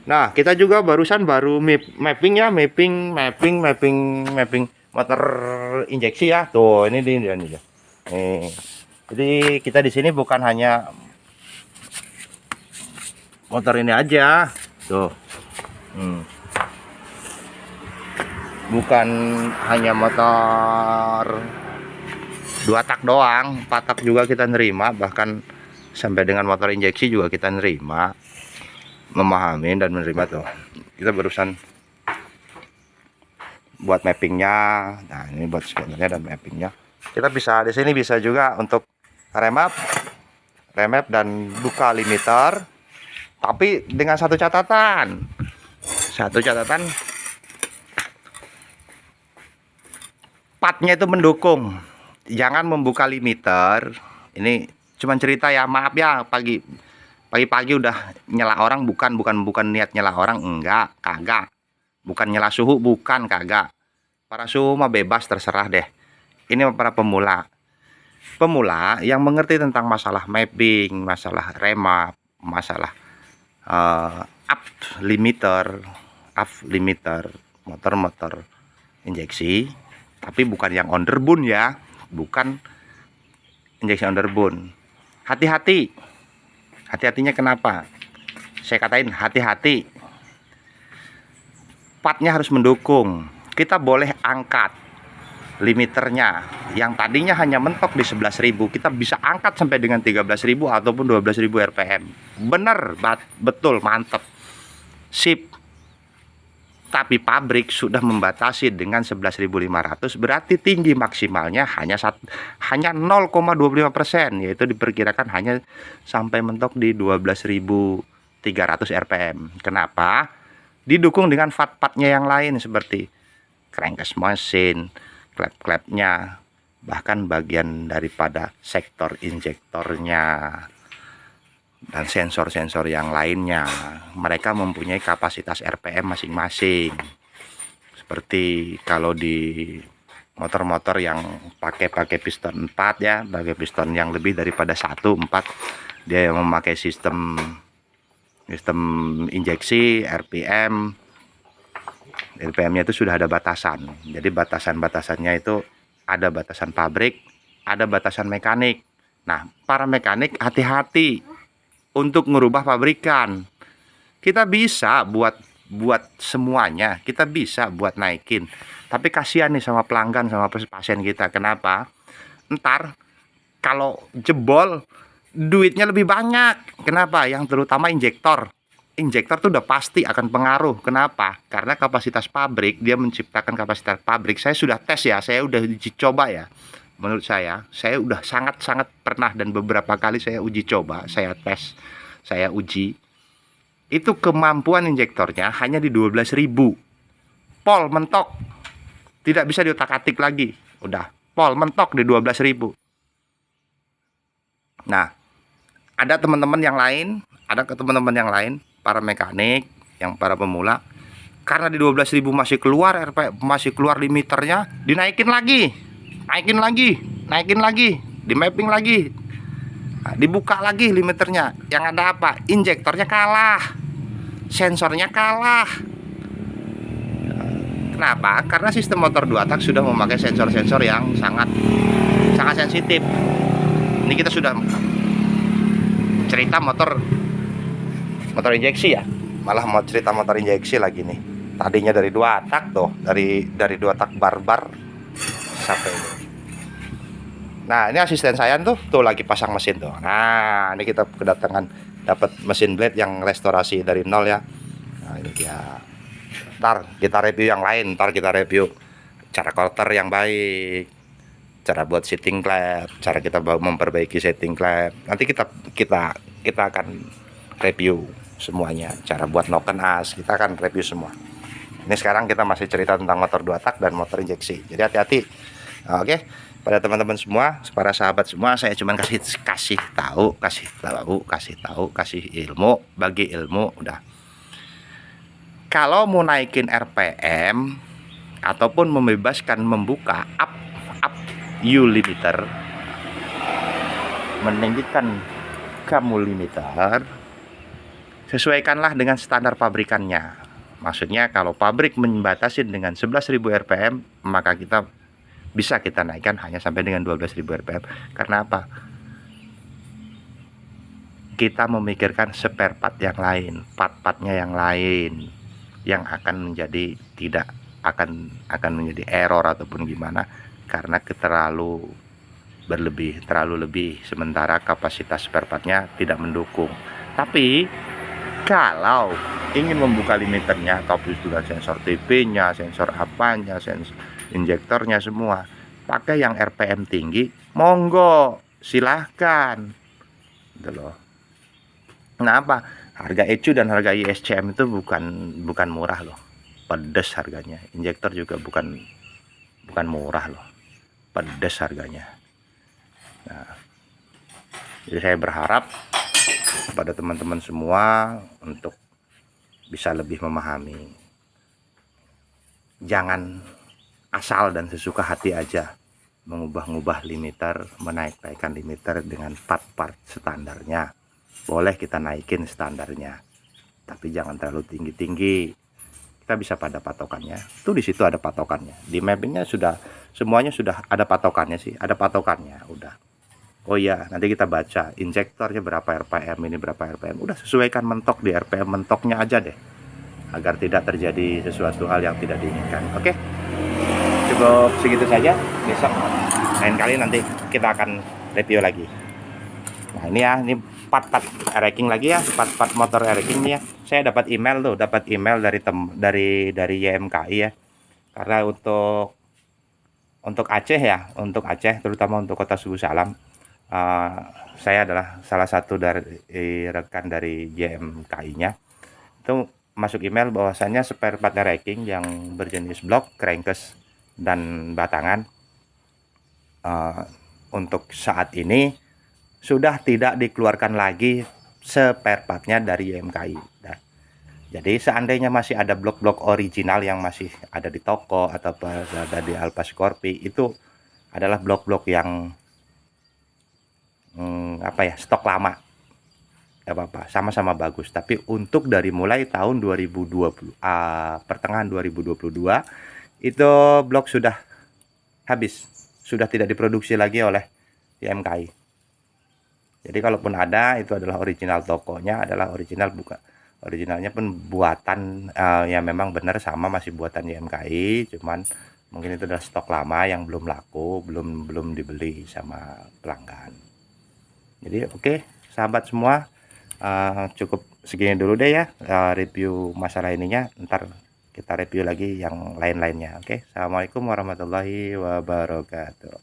Nah, kita juga barusan baru mapping ya, mapping motor injeksi ya. Tuh, ini dia nih. Nih. Jadi kita di sini bukan hanya motor ini aja. Tuh. Bukan hanya motor 2 tak doang, 4 tak juga kita nerima, bahkan sampai dengan motor injeksi juga kita nerima, memahami dan menerima. Tuh, kita barusan buat mappingnya. Nah, ini buat scannernya dan mappingnya. Kita bisa di sini bisa juga untuk remap dan buka limiter, tapi dengan satu catatan. Partnya itu mendukung. Jangan membuka limiter. Ini cuman cerita ya, maaf ya, pagi-pagi udah nyela orang, bukan niat nyela orang, enggak, kagak. Bukan nyela suhu, bukan, kagak. Para suhu mah bebas, terserah deh. Ini para pemula yang mengerti tentang masalah mapping, masalah remap, masalah up limiter, motor-motor injeksi, tapi bukan yang underbone ya, bukan injeksi underbone. Hati-hatinya kenapa saya katain hati-hati? Partnya harus mendukung. Kita boleh angkat limiternya yang tadinya hanya mentok di 11.000, kita bisa angkat sampai dengan 13.000 ataupun 12.000 rpm. Bener, betul, mantep, sip. Tapi pabrik sudah membatasi dengan 11.500, berarti tinggi maksimalnya hanya 0,25%, yaitu diperkirakan hanya sampai mentok di 12.300 rpm. Kenapa? Didukung dengan part-partnya yang lain seperti crankcase mesin, klep-klepnya, bahkan bagian daripada sektor injektornya dan sensor-sensor yang lainnya. Mereka mempunyai kapasitas RPM masing-masing. Seperti kalau di motor-motor yang pakai piston 4 ya, pakai piston yang lebih daripada 1, 4, dia memakai sistem injeksi RPM-nya itu sudah ada batasan. Jadi batasan-batasannya itu ada batasan pabrik, ada batasan mekanik. Nah, para mekanik hati-hati untuk merubah pabrikan. Kita bisa buat semuanya, kita bisa buat naikin. Tapi kasihan nih sama pelanggan, sama pasien kita. Kenapa? Ntar kalau jebol duitnya lebih banyak. Kenapa? Yang terutama injektor tuh udah pasti akan pengaruh. Kenapa? Karena kapasitas pabrik, dia menciptakan kapasitas pabrik. Saya sudah tes ya, saya udah uji coba ya. Menurut saya udah sangat-sangat pernah dan beberapa kali saya uji coba, saya tes, saya uji. Itu kemampuan injektornya hanya di 12.000. Pol mentok. Tidak bisa diotak-atik lagi. Udah, pol mentok di 12.000. Nah, ada teman-teman yang lain, para mekanik, yang para pemula, karena di 12.000 masih keluar limiternya, dinaikin lagi, di mapping lagi, nah, dibuka lagi limiternya. Yang ada apa? Injektornya kalah, sensornya kalah. Kenapa? Karena sistem motor 2 tak sudah memakai sensor-sensor yang sangat sensitif. Ini kita sudah cerita motor injeksi ya, malah mau cerita motor injeksi lagi nih. Tadinya dari 2 tak tuh, dari 2 tak barbar sampai ini. Nah, ini asisten saya tuh lagi pasang mesin tuh. Nah, ini kita kedatangan dapat mesin blade yang restorasi dari nol ya. Nah, ini dia. Ntar kita review yang lain, cara quarter yang baik, cara buat setting klep, cara kita memperbaiki setting klep. Nanti kita akan review semuanya, cara buat noken as, kita akan review semua. Ini sekarang kita masih cerita tentang motor 2 tak dan motor injeksi. Jadi hati-hati. Oke, pada teman-teman semua, para sahabat semua, saya cuma kasih ilmu, bagi ilmu udah. Kalau mau naikin RPM ataupun membebaskan membuka up U limiter, meninggikan kamu limiter, sesuaikanlah dengan standar pabrikannya. Maksudnya kalau pabrik membatasi dengan 11.000 rpm, maka bisa kita naikkan hanya sampai dengan 12.000 rpm. Karena apa? Kita memikirkan spare part yang lain, part-partnya yang lain, yang akan menjadi tidak akan menjadi error ataupun gimana, karena terlalu lebih, sementara kapasitas spare partnya tidak mendukung. Tapi kalau ingin membuka limiternya, atau sudah sensor TP-nya, sensor apanya, sensor injektornya semua, pakai yang RPM tinggi, monggo, silahkan. Gitu loh. Kenapa? Harga ECU dan harga ISCM itu bukan murah loh. Pedes harganya. Injektor juga bukan murah loh. Pedes harganya. Nah, jadi saya berharap kepada teman-teman semua untuk bisa lebih memahami. Jangan asal dan sesuka hati aja mengubah-ubah limiter, menaik-naikkan limiter dengan part-part standarnya. Boleh kita naikin standarnya, tapi jangan terlalu tinggi-tinggi. Kita bisa pada patokannya. Tuh di situ ada patokannya. Di mappingnya semuanya sudah ada patokannya sih, ada patokannya udah. Oh iya, nanti kita baca injektornya berapa rpm, ini berapa rpm. Udah sesuaikan mentok di rpm mentoknya aja deh, agar tidak terjadi sesuatu hal yang tidak diinginkan. Oke, cukup segitu saja. Besok lain kali nanti kita akan review lagi. Nah ini ya, ini part-part racking lagi ya, part-part motor racking ya. Saya dapat email dari YMKI ya. Karena untuk Aceh ya, untuk Aceh terutama untuk Kota Sugu Salam, saya adalah salah satu dari rekan dari YMKI-nya. Itu masuk email bahwasannya spare part racking yang berjenis blok, crankcase dan batangan untuk saat ini sudah tidak dikeluarkan lagi spare partnya dari YMKI. Nah, jadi seandainya masih ada blok-blok original yang masih ada di toko atau ada di Alfa Scorpi, itu adalah blok-blok yang stok lama. Gak apa-apa, sama-sama bagus. Tapi untuk dari mulai tahun 2020 pertengahan 2022 itu blok sudah habis, sudah tidak diproduksi lagi oleh YMKI. Jadi kalaupun ada, itu adalah original tokonya, adalah original, bukan originalnya pun buatan yang memang benar sama, masih buatan YMKI, cuman mungkin itu adalah stok lama yang belum laku, belum dibeli sama pelanggan. Jadi oke, sahabat semua, cukup segini dulu deh ya review masalah ininya. Ntar kita review lagi yang lain-lainnya. Oke, assalamualaikum warahmatullahi wabarakatuh.